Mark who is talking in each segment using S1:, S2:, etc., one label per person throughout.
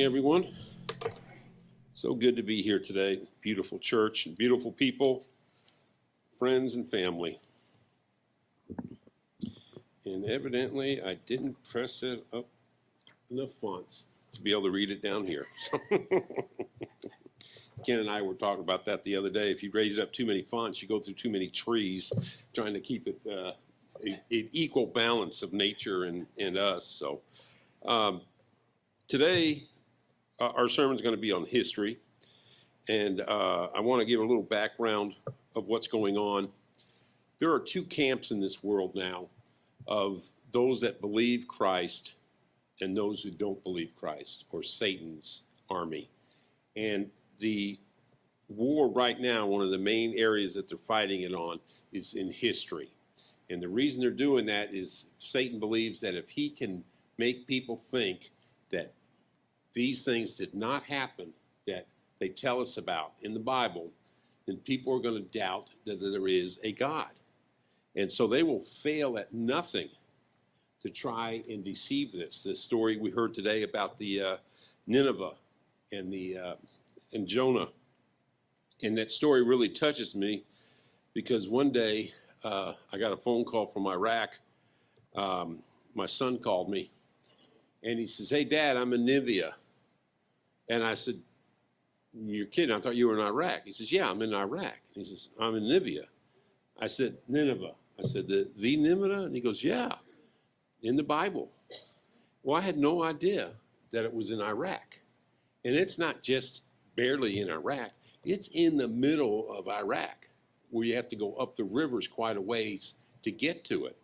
S1: Everyone. So good to be here today. Beautiful church and beautiful people, friends and family. And evidently I didn't press it up enough fonts to be able to read it down here. So Ken and I were talking about that the other day. If you raise it up too many fonts, you go through too many trees trying to keep it an equal balance of nature and us. So today, our sermon is going to be on history, and I want to give a little background of what's going on. There are two camps in this world now of those that believe Christ and those who don't believe Christ, or Satan's army. And the war right now, one of the main areas that they're fighting it on is in history. And the reason they're doing that is Satan believes that if he can make people think that these things did not happen that they tell us about in the Bible, then people are going to doubt that there is a God. And so they will fail at nothing to try and deceive this. This story we heard today about the Nineveh and Jonah. And that story really touches me because one day I got a phone call from Iraq. My son called me and he says, "Hey, Dad, I'm in Nineveh." And I said, "You're kidding. I thought you were in Iraq." He says, "Yeah, I'm in Iraq." He says, "I'm in Nineveh." I said, "Nineveh." I said, the Nineveh?" And he goes, "Yeah, in the Bible." Well, I had no idea that it was in Iraq. And it's not just barely in Iraq. It's in the middle of Iraq, where you have to go up the rivers quite a ways to get to it.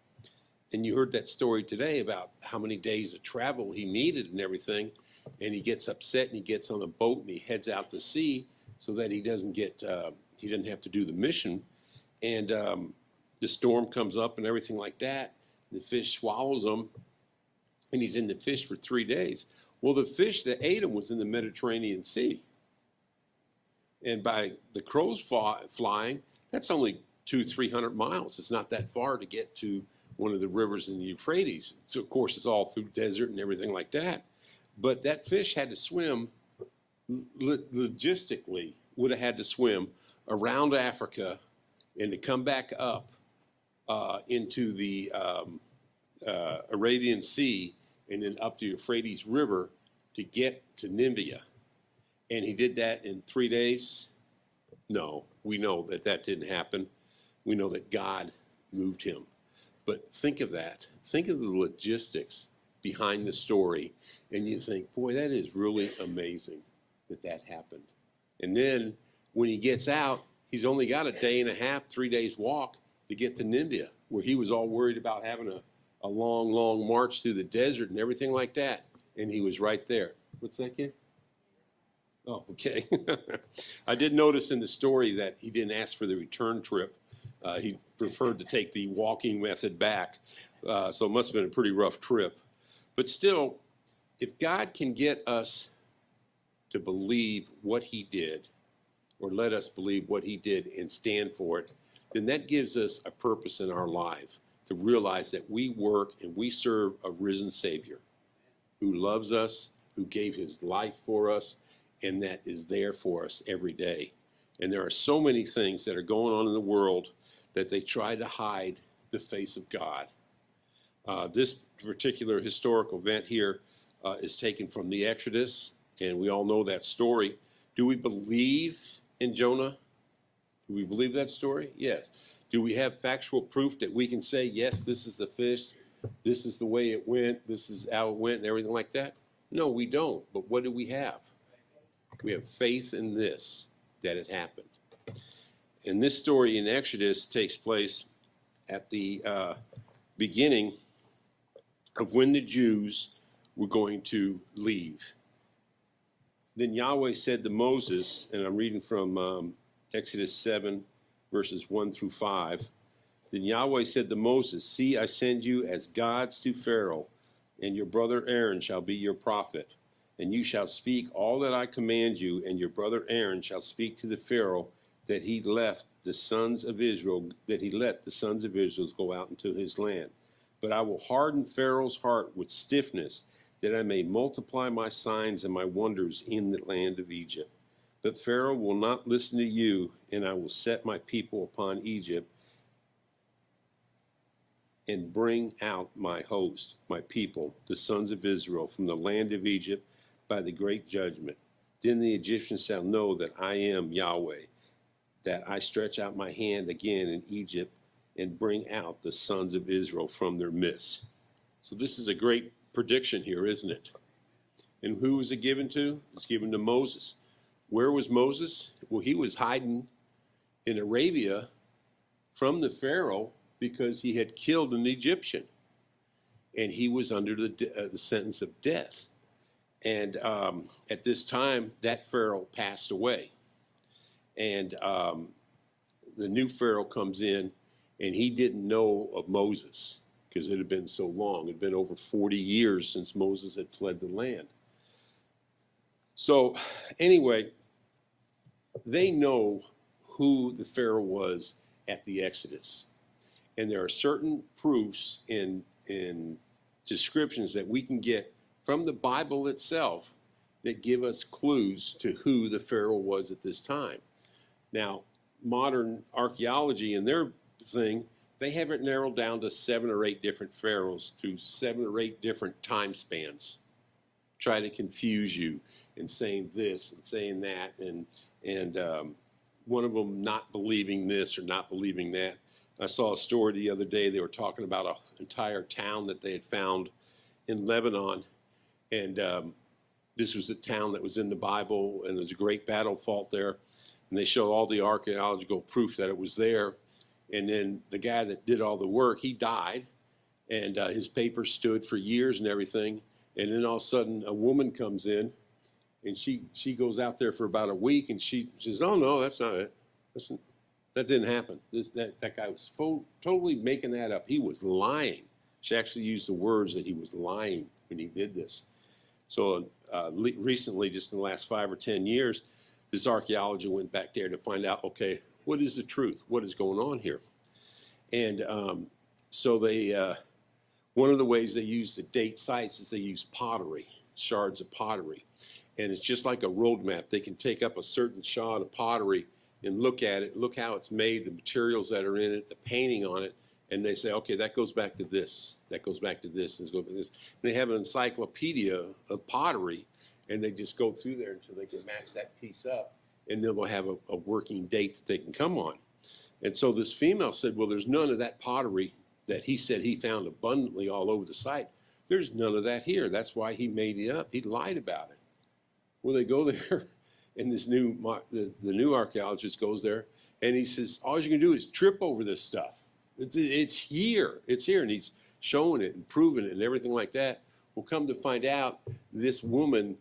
S1: And you heard that story today about how many days of travel he needed and everything. And he gets upset and he gets on a boat and he heads out to sea so that he doesn't have to do the mission. And the storm comes up and everything like that. The fish swallows him and he's in the fish for 3 days. Well, the fish that ate him was in the Mediterranean Sea. And by the crows flying, that's only 200-300 miles. It's not that far to get to one of the rivers in the Euphrates. So, of course, it's all through desert and everything like that. But that fish had to swim, logistically, would have had to swim around Africa and to come back up into the Arabian Sea and then up the Euphrates River to get to Nineveh. And he did that in 3 days? No, we know that that didn't happen. We know that God moved him. But think of that. Think of the logistics behind the story. And you think, boy, that is really amazing that that happened. And then when he gets out, he's only got a day and a half, 3 days walk to get to Nineveh, where he was all worried about having a long, long march through the desert and everything like that. And he was right there. What's that, kid? Oh, okay. I did notice in the story that he didn't ask for the return trip. He preferred to take the walking method back. So it must have been a pretty rough trip. But still, if God can get us to believe what he did, or let us believe what he did and stand for it, then that gives us a purpose in our life to realize that we work and we serve a risen Savior who loves us, who gave his life for us, and that is there for us every day. And there are so many things that are going on in the world that they try to hide the face of God. This particular historical event here is taken from the Exodus, and we all know that story. Do we believe in Jonah? Do we believe that story? Yes. Do we have factual proof that we can say, yes, this is the fish, this is the way it went, this is how it went, and everything like that? No, we don't. But what do we have? We have faith in this, that it happened. And this story in Exodus takes place at the beginning of when the Jews were going to leave. Then Yahweh said to Moses, and I'm reading from Exodus 7, verses 1 through 5. Then Yahweh said to Moses, see, I send you as gods to Pharaoh, and your brother Aaron shall be your prophet. And you shall speak all that I command you, and your brother Aaron shall speak to the Pharaoh that he let the sons of Israel go out into his land. But I will harden Pharaoh's heart with stiffness, that I may multiply my signs and my wonders in the land of Egypt. But Pharaoh will not listen to you, and I will set my people upon Egypt and bring out my host, my people, the sons of Israel, from the land of Egypt by the great judgment. Then the Egyptians shall know that I am Yahweh, that I stretch out my hand again in Egypt and bring out the sons of Israel from their midst. So this is a great prediction here, isn't it? And who was it given to? It's given to Moses. Where was Moses? Well, he was hiding in Arabia from the Pharaoh because he had killed an Egyptian, and he was under the sentence of death. And at this time, that Pharaoh passed away. And the new Pharaoh comes in, and he didn't know of Moses because it had been so long. It had been over 40 years since Moses had fled the land. So anyway, they know who the Pharaoh was at the Exodus. And there are certain proofs in descriptions that we can get from the Bible itself that give us clues to who the Pharaoh was at this time. Now, modern archaeology and their thing, they have it narrowed down to 7 or 8 different pharaohs through 7 or 8 different time spans. Try to confuse you in saying this and saying that, and one of them not believing this or not believing that. I saw a story the other day. They were talking about an entire town that they had found in Lebanon, and this was a town that was in the Bible, and there was a great battle fought there, and they showed all the archaeological proof that it was there. And then the guy that did all the work, he died, and his papers stood for years and everything. And then all of a sudden, a woman comes in, and she goes out there for about a week, and she says, "Oh no, that's not it. That didn't happen. That guy was totally making that up. He was lying." She actually used the words that he was lying when he did this. So recently, just in the last 5 or 10 years, this archaeology went back there to find out, okay, what is the truth? What is going on here? And so they, one of the ways they use to date sites is they use pottery, shards of pottery. And it's just like a road map. They can take up a certain shard of pottery and look at it, look how it's made, the materials that are in it, the painting on it, and they say, okay, that goes back to this, that goes back to this, and goes back to this. And they have an encyclopedia of pottery, and they just go through there until they can match that piece up, and then they'll have a working date that they can come on. And so this female said, well, there's none of that pottery that he said he found abundantly all over the site. There's none of that here. That's why he made it up. He lied about it. Well, they go there, and this the new archaeologist goes there, and he says, all you can do is trip over this stuff. It's here. It's here. And he's showing it and proving it and everything like that. Well, come to find out, this woman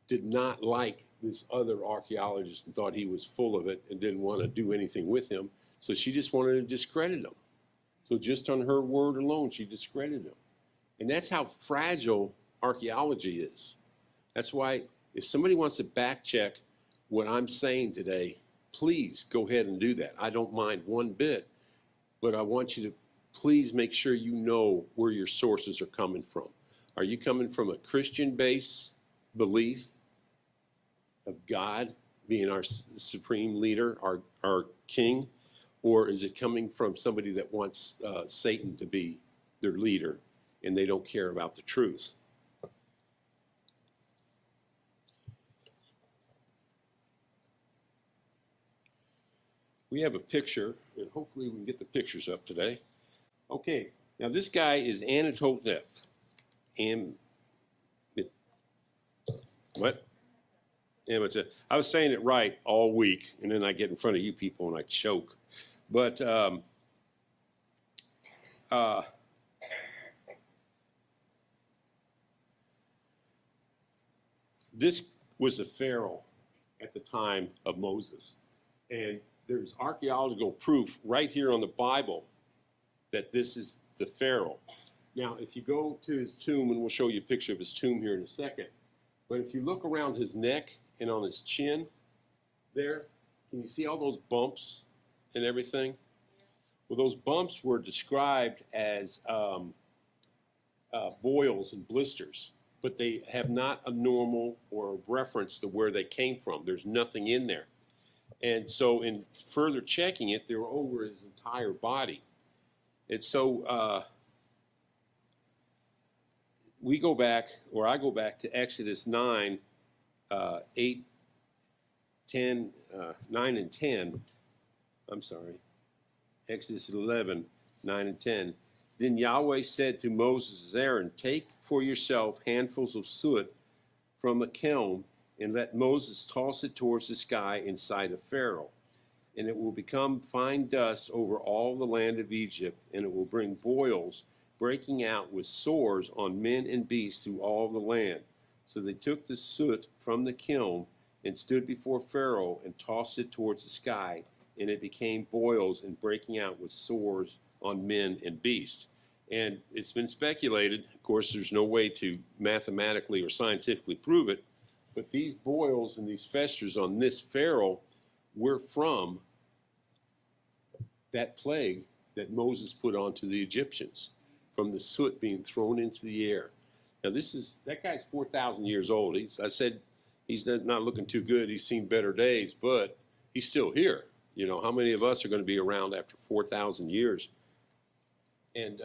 S1: did not like this other archaeologist and thought he was full of it and didn't want to do anything with him. So she just wanted to discredit him. So just on her word alone, she discredited him. And that's how fragile archaeology is. That's why if somebody wants to back check what I'm saying today, please go ahead and do that. I don't mind one bit, but I want you to please make sure you know where your sources are coming from. Are you coming from a Christian-based belief of God being our supreme leader, our king, or is it coming from somebody that wants Satan to be their leader and they don't care about the truth? We have a picture, and hopefully we can get the pictures up today. Okay, now this guy is Anatotep. What? Amatep. I was saying it right all week, and then I get in front of you people and I choke. But this was the Pharaoh at the time of Moses. And there's archaeological proof right here on the Bible that this is the Pharaoh. Now, if you go to his tomb, and we'll show you a picture of his tomb here in a second, but if you look around his neck and on his chin there, can you see all those bumps and everything? Well, those bumps were described as boils and blisters, but they have not a normal or a reference to where they came from. There's nothing in there. And so in further checking it, they were over his entire body. And so we go back, or I go back to Exodus 9, 8, 10, 9 and 10. I'm sorry. Exodus 11, 9 and 10. Then Yahweh said to Moses and Aaron, take for yourself handfuls of soot from a kiln, and let Moses toss it towards the sky in sight of Pharaoh. And it will become fine dust over all the land of Egypt, and it will bring boils breaking out with sores on men and beasts through all the land. So they took the soot from the kiln and stood before Pharaoh and tossed it towards the sky, and it became boils and breaking out with sores on men and beasts. And it's been speculated, of course, there's no way to mathematically or scientifically prove it, but these boils and these festers on this Pharaoh were from that plague that Moses put onto the Egyptians, from the soot being thrown into the air. Now that guy's 4,000 years old. I said he's not looking too good. He's seen better days, but he's still here. You know, how many of us are going to be around after 4,000 years? And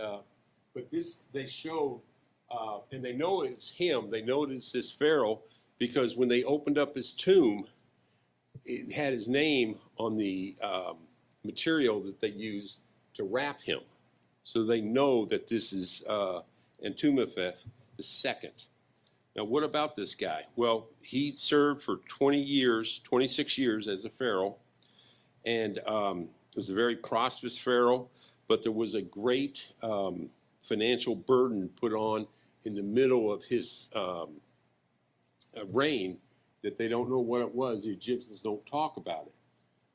S1: but this they showed, and they know it's him. They know it's this Pharaoh because when they opened up his tomb, it had his name on the material that they used to wrap him. So they know that this is Entumopheth II. Now, what about this guy? Well, he served for 26 years as a Pharaoh, and was a very prosperous Pharaoh, but there was a great financial burden put on in the middle of his reign that they don't know what it was. The Egyptians don't talk about it.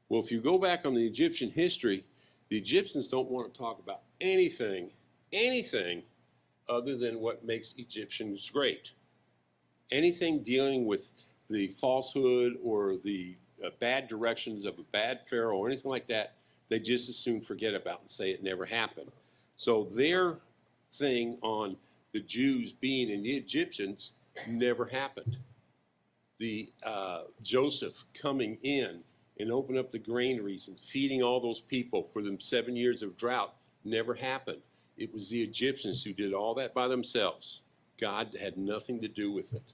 S1: Well, if you go back on the Egyptian history, the Egyptians don't want to talk about anything other than what makes Egyptians great. Anything dealing with the falsehood or the bad directions of a bad pharaoh or anything like that, they just as soon forget about and say it never happened. So their thing on the Jews being in the Egyptians never happened. The Joseph coming in and open up the granaries and feeding all those people for them 7 years of drought never happened. It was the Egyptians who did all that by themselves. God had nothing to do with it.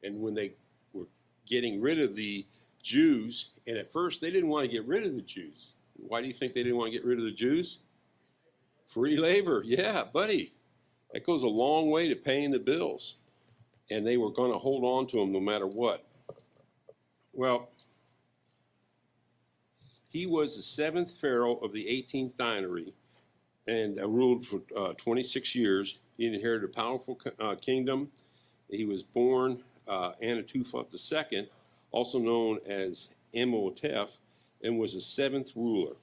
S1: And when they were getting rid of the Jews, and at first they didn't want to get rid of the Jews. Why do you think they didn't want to get rid of the Jews? Free labor. Yeah, buddy. That goes a long way to paying the bills. And they were going to hold on to them no matter what. Well, he was the seventh pharaoh of the 18th dynasty and ruled for 26 years. He inherited a powerful kingdom. He was born Anatupha II, also known as Imhotep, and was the seventh ruler.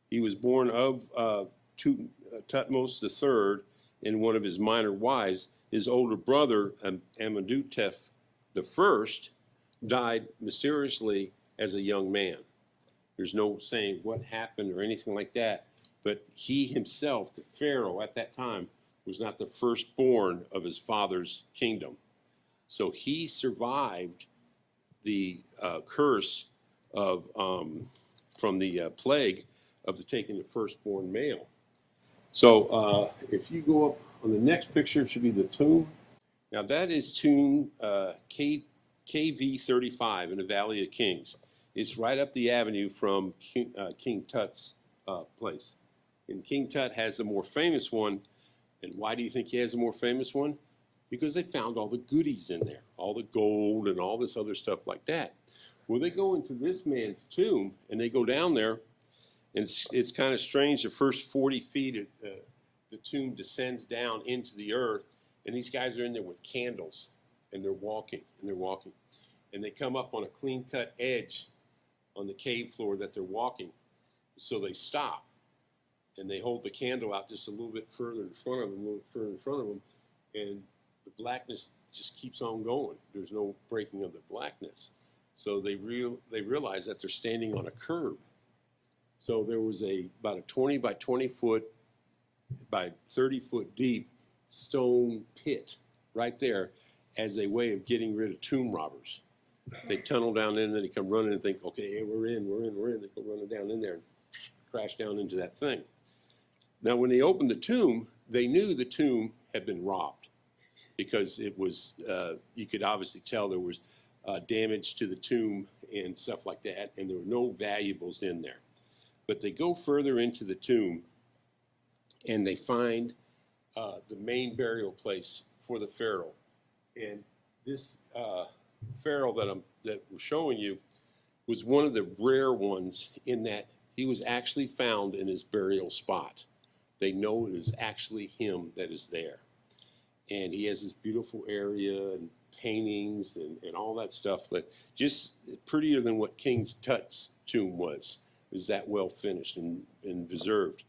S1: He was born of Tutmos III and one of his minor wives. His older brother, Amenhotep I, died mysteriously as a young man. There's no saying what happened or anything like that, but he himself, the Pharaoh at that time, was not the firstborn of his father's kingdom. So he survived the curse of from the plague of the taking the firstborn male. So if you go up on the next picture, it should be the tomb. Now that is tomb KV 35 in the Valley of Kings. It's right up the avenue from King Tut's place. And King Tut has the more famous one. And why do you think he has the more famous one? Because they found all the goodies in there, all the gold and all this other stuff like that. Well, they go into this man's tomb and they go down there, and it's kind of strange. The first 40 feet the tomb descends down into the earth, and these guys are in there with candles, and they're walking, and they come up on a clean-cut edge on the cave floor that they're walking. So they stop, and they hold the candle out just a little bit further in front of them, and the blackness just keeps on going. There's no breaking of the blackness. So they realize that they're standing on a curb. So there was about a 20 by 20 foot by 30 foot deep stone pit right there as a way of getting rid of tomb robbers. They tunnel down in, and then they come running and think, okay, hey, we're in. They go running down in there and crash down into that thing. Now, when they opened the tomb, they knew the tomb had been robbed because it was, you could obviously tell there was damage to the tomb and stuff like that, and there were no valuables in there. But they go further into the tomb, and they find the main burial place for the Pharaoh. And this Pharaoh that we're showing you was one of the rare ones in that he was actually found in his burial spot. They know it is actually him that is there. And he has this beautiful area and paintings and all that stuff, that just prettier than what King Tut's tomb was. It was that well finished and preserved.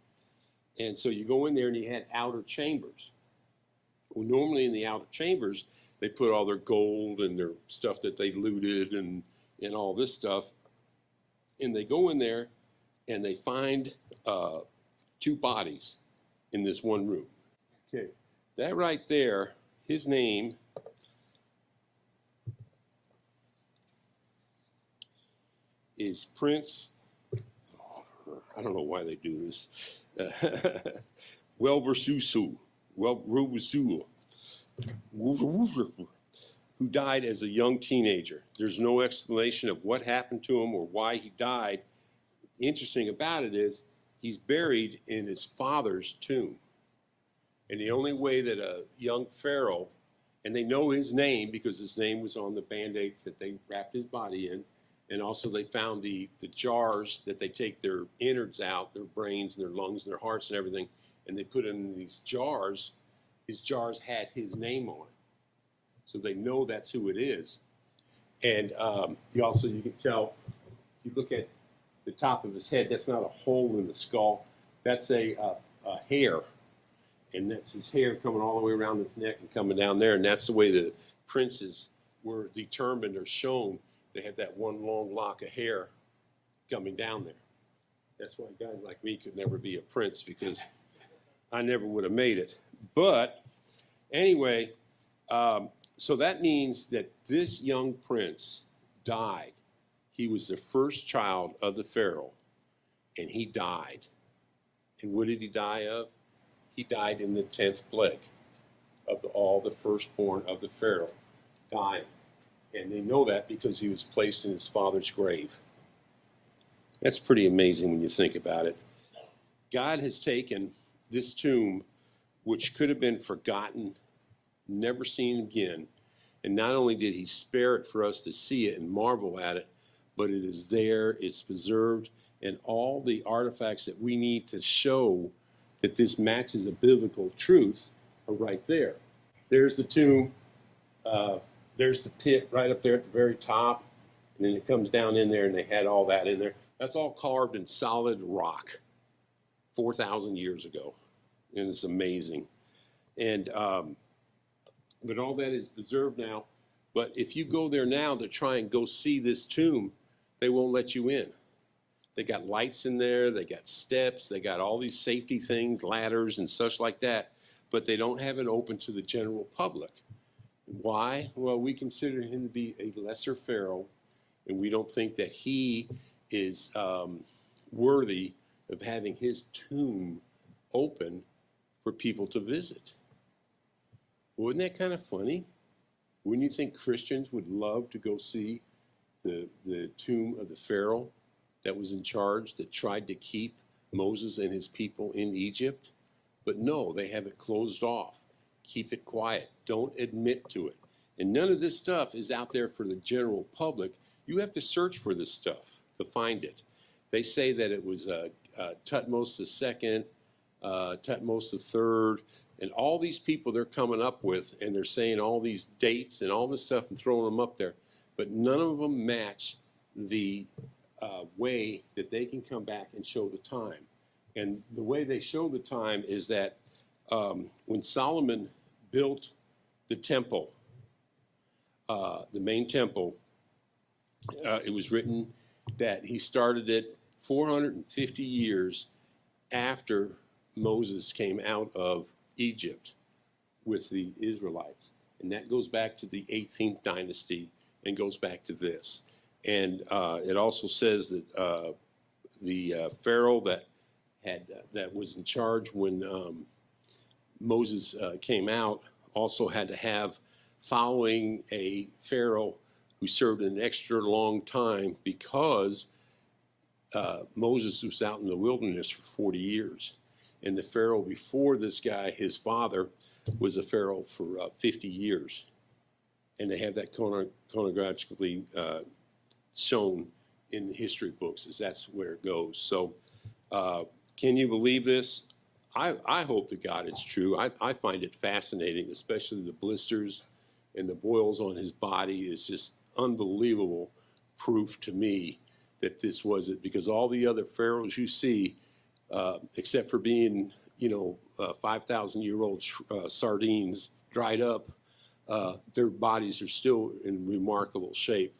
S1: And so you go in there and you had outer chambers. Well, normally in the outer chambers, they put all their gold and their stuff that they looted and all this stuff. And they go in there and they find two bodies in this one room. Okay, that right there, his name is Prince, I don't know why they do this, Welversusu, who died as a young teenager. There's no explanation of what happened to him or why he died. Interesting about it is he's buried in his father's tomb. And the only way that a young Pharaoh, and they know his name because his name was on the band-aids that they wrapped his body in, and also they found the jars that they take their innards out, their brains and their lungs and their hearts and everything, and they put it in these jars. His jars had his name on it. So they know that's who it is. And you can tell, if you look at the top of his head, that's not a hole in the skull. That's a hair. And that's his hair coming all the way around his neck and coming down there. And that's the way the princes were determined or shown. They had that one long lock of hair coming down there. That's why guys like me could never be a prince, because I never would have made it. But anyway, so that means that this young prince died. He was the first child of the Pharaoh, and he died. And what did he die of? He died in the 10th plague of all the firstborn of the Pharaoh dying. And they know that because he was placed in his father's grave. That's pretty amazing when you think about it. God has taken this tomb, which could have been forgotten, never seen again, and not only did he spare it for us to see it and marvel at it, but it is there, it's preserved, and all the artifacts that we need to show that this matches a biblical truth are right there. There's the tomb, there's the pit right up there at the very top, and then it comes down in there, and they had all that in there. That's all carved in solid rock 4,000 years ago, and it's amazing. And but all that is preserved now. But if you go there now to try and go see this tomb, they won't let you in. They got lights in there, they got steps, they got all these safety things, ladders and such like that, but they don't have it open to the general public. Why? Well, we consider him to be a lesser pharaoh, and we don't think that he is worthy of having his tomb open for people to visit. Wouldn't that kind of funny? Wouldn't you think Christians would love to go see the tomb of the Pharaoh that was in charge, that tried to keep Moses and his people in Egypt? But no, they have it closed off. Keep it quiet. Don't admit to it. And none of this stuff is out there for the general public. You have to search for this stuff to find it. They say that it was Tutmos II Thutmose III, and all these people they're coming up with, and they're saying all these dates and all this stuff and throwing them up there, but none of them match the way that they can come back and show the time. And the way they show the time is that when Solomon built the temple, the main temple, it was written that he started it 450 years after Moses came out of Egypt with the Israelites. And that goes back to the 18th dynasty and goes back to this. And it also says that the Pharaoh that was in charge when Moses came out also had to have following a Pharaoh who served an extra long time because Moses was out in the wilderness for 40 years. And the Pharaoh before this guy, his father, was a Pharaoh for 50 years. And they have that chronologically shown in the history books, as that's where it goes. So can you believe this? I hope that God is true. I find it fascinating, especially the blisters and the boils on his body is just unbelievable proof to me that this was it, because all the other pharaohs you see, except for being, 5,000-year-old sardines dried up, their bodies are still in remarkable shape.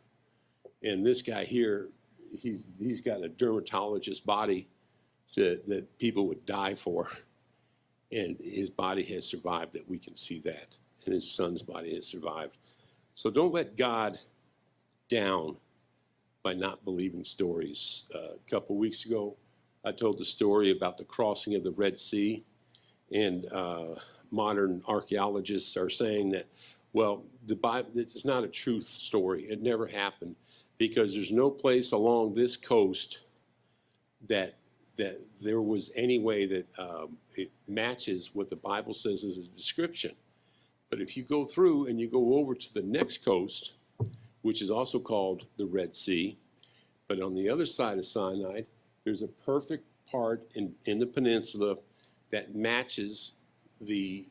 S1: And this guy here, he's got a dermatologist body that people would die for. And his body has survived, that we can see that. And his son's body has survived. So don't let God down by not believing stories. A couple weeks ago, I told the story about the crossing of the Red Sea. And modern archaeologists are saying that, well, the Bible, it's not a truth story. It never happened, because there's no place along this coast that there was any way that it matches what the Bible says as a description. But if you go through and you go over to the next coast, which is also called the Red Sea, but on the other side of Sinai, there's a perfect part in the peninsula that matches the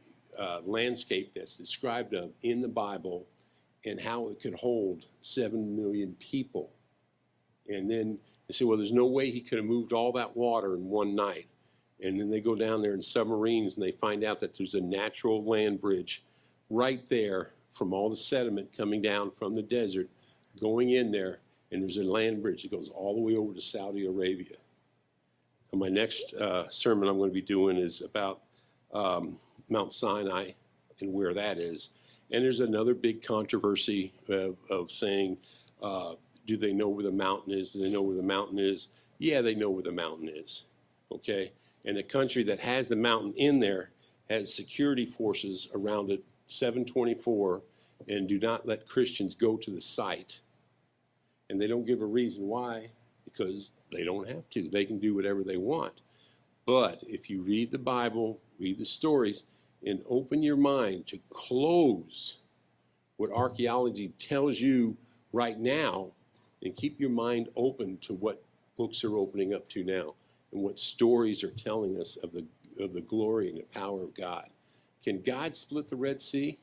S1: landscape that's described of in the Bible and how it could hold 7 million people. And then they say, well, there's no way he could have moved all that water in one night. And then they go down there in submarines and they find out that there's a natural land bridge right there from all the sediment coming down from the desert, going in there, and there's a land bridge that goes all the way over to Saudi Arabia. And my next sermon I'm going to be doing is about Mount Sinai and where that is. And there's another big controversy of saying, do they know where the mountain is? Do they know where the mountain is? Yeah, they know where the mountain is, okay? And the country that has the mountain in there has security forces around it 7/24 and do not let Christians go to the site. And they don't give a reason why, because they don't have to. They can do whatever they want. But if you read the Bible, read the stories, and open your mind to close what archaeology tells you right now, and keep your mind open to what books are opening up to now and what stories are telling us of the glory and the power of God. Can God split the Red Sea?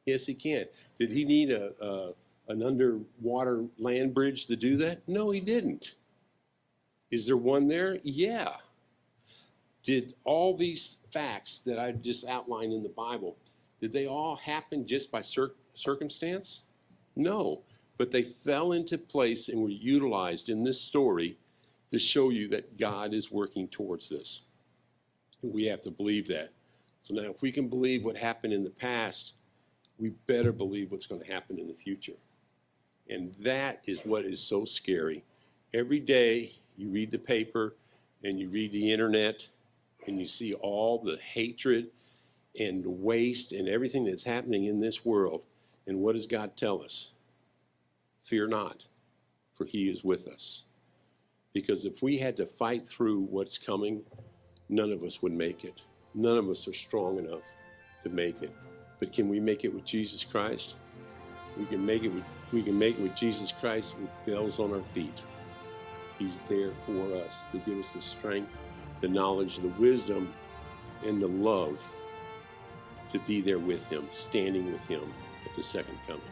S1: Yes, he can. Did he need an underwater land bridge to do that? No, he didn't. Is there one there? Yeah. Did all these facts that I just outlined in the Bible, did they all happen just by circumstance? No. But they fell into place and were utilized in this story to show you that God is working towards this. And we have to believe that. So now if we can believe what happened in the past, we better believe what's going to happen in the future. And that is what is so scary. Every day you read the paper and you read the internet and you see all the hatred and the waste and everything that's happening in this world. And what does God tell us? Fear not, for he is with us. Because if we had to fight through what's coming, none of us would make it. None of us are strong enough to make it. But can we make it with Jesus Christ? We can make it with Jesus Christ with bells on our feet. He's there for us to give us the strength the knowledge, the wisdom, and the love to be there with him, standing with him at the second coming.